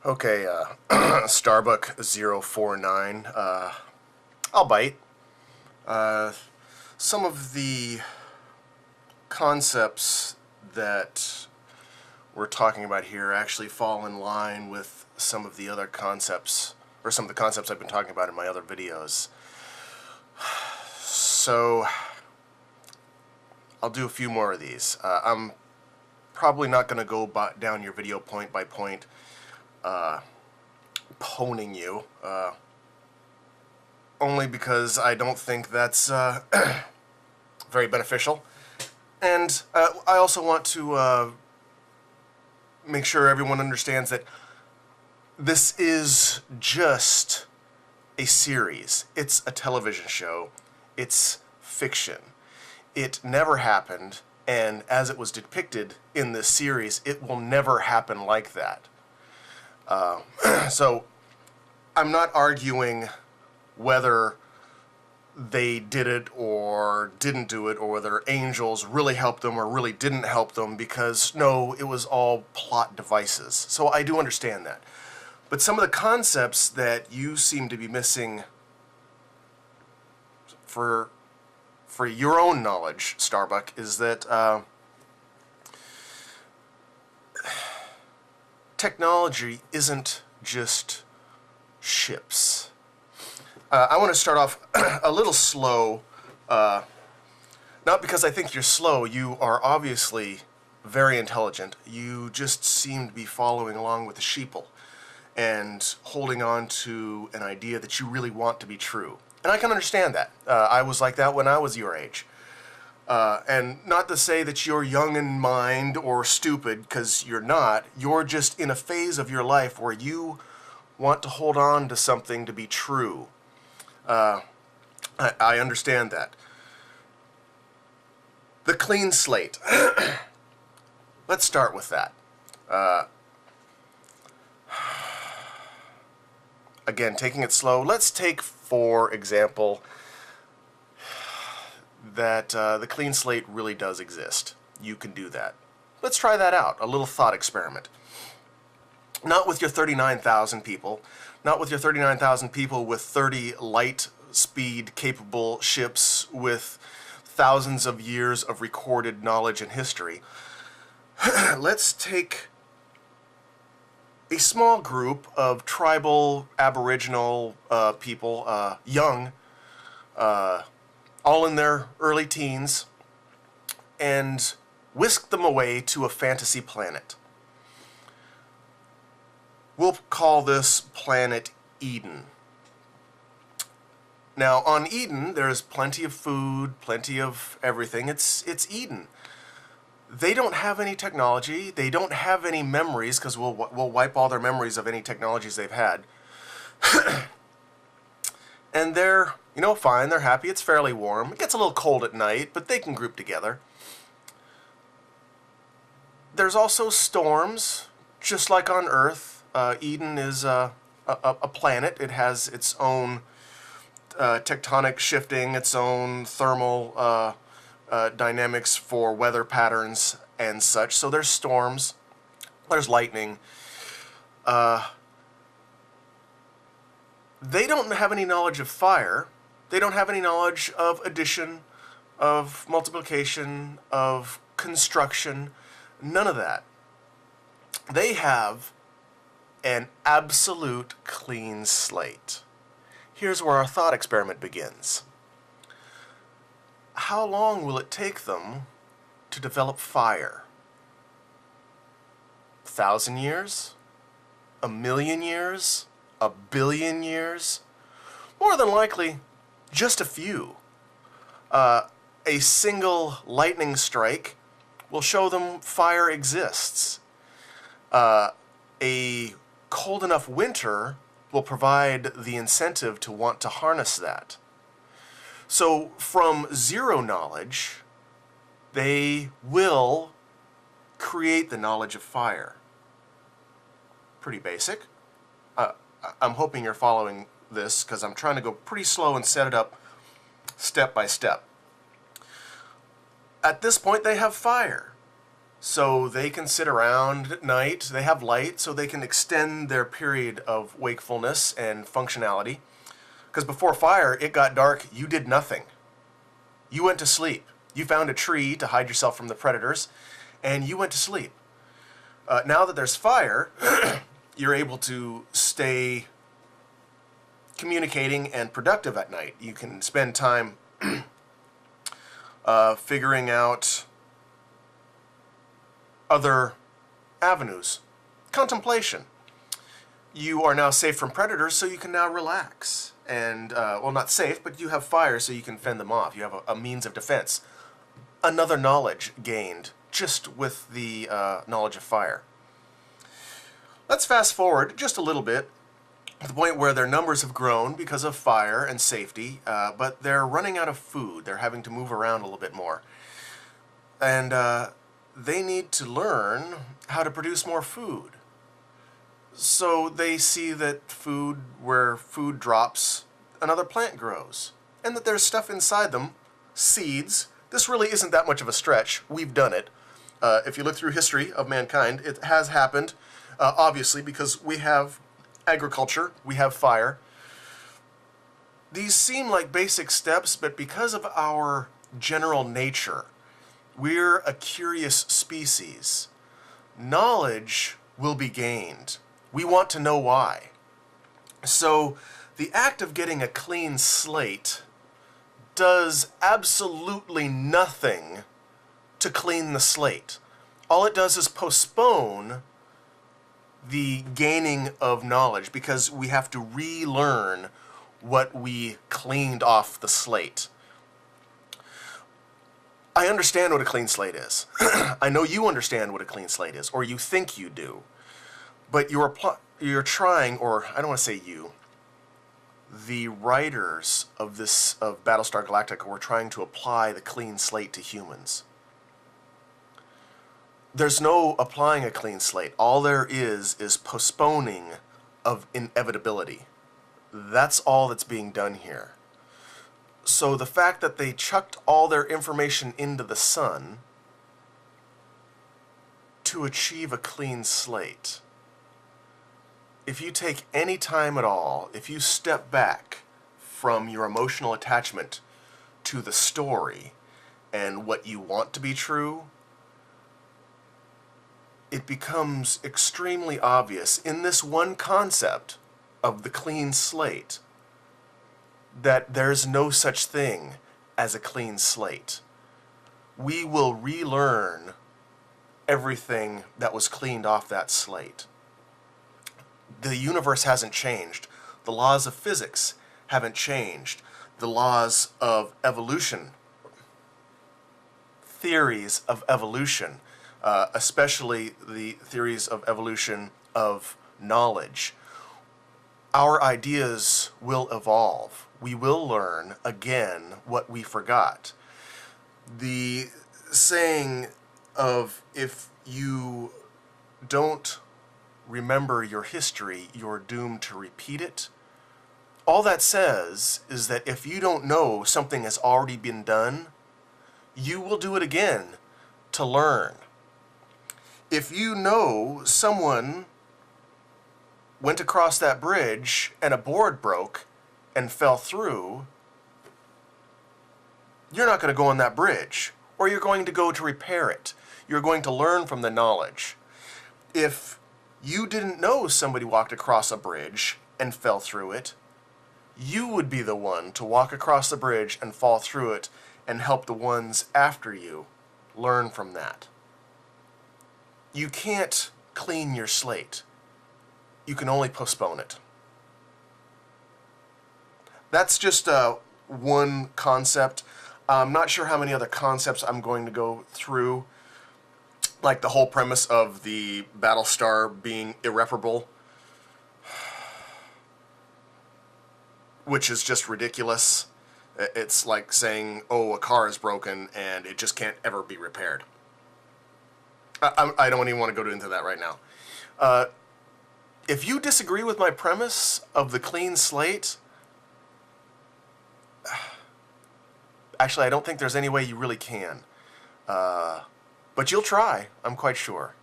Okay, Starbuck049, I'll bite. Some of the concepts that we're talking about here actually fall in line with some of the other concepts, or some of the concepts I've been talking about in my other videos. So, I'll do a few more of these. I'm probably not going to go down your video point by point, poning you, only because I don't think that's very beneficial. And I also want to make sure everyone understands that this is just a series. It's a television show. It's fiction. It never happened, and as it was depicted in this series, it will never happen like that. So, I'm not arguing whether they did it or didn't do it, or whether angels really helped them or really didn't help them, because, no, it was all plot devices. So I do understand that. But some of the concepts that you seem to be missing for your own knowledge, Starbuck, is that technology isn't just ships. I want to start off a little slow, not because I think you're slow. You are obviously very intelligent. You just seem to be following along with the sheeple and holding on to an idea that you really want to be true. And I can understand that. I was like that when I was your age. And not to say that you're young in mind or stupid, because you're not. You're just in a phase of your life where you want to hold on to something to be true. I understand that. The clean slate. Let's start with that. Again, taking it slow. Let's take, for example, that the clean slate really does exist. You can do that. Let's try that out. A little thought experiment. Not with your 39,000 people. Not with your 39,000 people with 30 light speed capable ships with thousands of years of recorded knowledge and history. Let's take a small group of tribal, aboriginal people, young, all in their early teens, and whisk them away to a fantasy planet. We'll call this planet Eden. Now, on Eden, there's plenty of food, plenty of everything. It's Eden. They don't have any technology. They don't have any memories, because we'll wipe all their memories of any technologies they've had. And they're, fine. They're happy. It's fairly warm. It gets a little cold at night, but they can group together. There's also storms, just like on Earth. Eden is a planet. It has its own tectonic shifting, its own thermal dynamics for weather patterns and such. So there's storms, there's lightning. They don't have any knowledge of fire. They don't have any knowledge of addition, of multiplication, of construction. None of that. They have an absolute clean slate. Here's where our thought experiment begins. How long will it take them to develop fire? 1,000 years? 1,000,000 years? 1,000,000,000 years? More than likely, just a few. A single lightning strike will show them fire exists. A cold enough winter will provide the incentive to want to harness that. So from zero knowledge, they will create the knowledge of fire. Pretty basic. I'm hoping you're following this, because I'm trying to go pretty slow and set it up step by step. At this point, they have fire. so they can sit around at night. They have light, so they can extend their period of wakefulness and functionality. Because before fire, it got dark, you did nothing. You went to sleep. You found a tree to hide yourself from the predators, and you went to sleep. Now that there's fire, you're able to stay communicating and productive at night. You can spend time figuring out other avenues. Contemplation. You are now safe from predators, so you can now relax. And, well, not safe, but you have fire, so you can fend them off. You have a means of defense. Another knowledge gained just with the knowledge of fire. Let's fast forward just a little bit to the point where their numbers have grown because of fire and safety, but they're running out of food. They're having to move around a little bit more. And they need to learn how to produce more food. So they see that where food drops, another plant grows. And that there's stuff inside them, seeds. This really isn't that much of a stretch. We've done it. If you look through history of mankind, it has happened, obviously, because we have agriculture, we have fire. These seem like basic steps, but because of our general nature, we're a curious species. Knowledge will be gained. We want to know why. So the act of getting a clean slate does absolutely nothing to clean the slate. All it does is postpone the gaining of knowledge because we have to relearn what we cleaned off the slate. I understand what a clean slate is. I know you understand what a clean slate is, or you think you do. But you're trying, or I don't want to say you, the writers of Battlestar Galactica were trying to apply the clean slate to humans. There's no applying a clean slate. All there is postponing of inevitability. That's all that's being done here. So the fact that they chucked all their information into the sun to achieve a clean slate, if you take any time at all, if you step back from your emotional attachment to the story and what you want to be true, it becomes extremely obvious in this one concept of the clean slate that there's no such thing as a clean slate. We will relearn everything that was cleaned off that slate. The universe hasn't changed. The laws of physics haven't changed. The laws of evolution, theories of evolution, especially the theories of evolution of knowledge. Our ideas will evolve. We will learn again what we forgot. The saying of if you don't remember your history, you're doomed to repeat it. All that says is that if you don't know something has already been done, you will do it again to learn. If you know someone went across that bridge and a board broke and fell through, you're not going to go on that bridge, or you're going to go to repair it. You're going to learn from the knowledge. If you didn't know somebody walked across a bridge and fell through it, you would be the one to walk across the bridge and fall through it and help the ones after you learn from that. You can't clean your slate. You can only postpone it. That's just one concept. I'm not sure how many other concepts I'm going to go through, like the whole premise of the Battlestar being irreparable, which is just ridiculous. It's like saying, oh, a car is broken and it just can't ever be repaired. I don't even want to go into that right now. If you disagree with my premise of the clean slate, actually, I don't think there's any way you really can. But you'll try, I'm quite sure.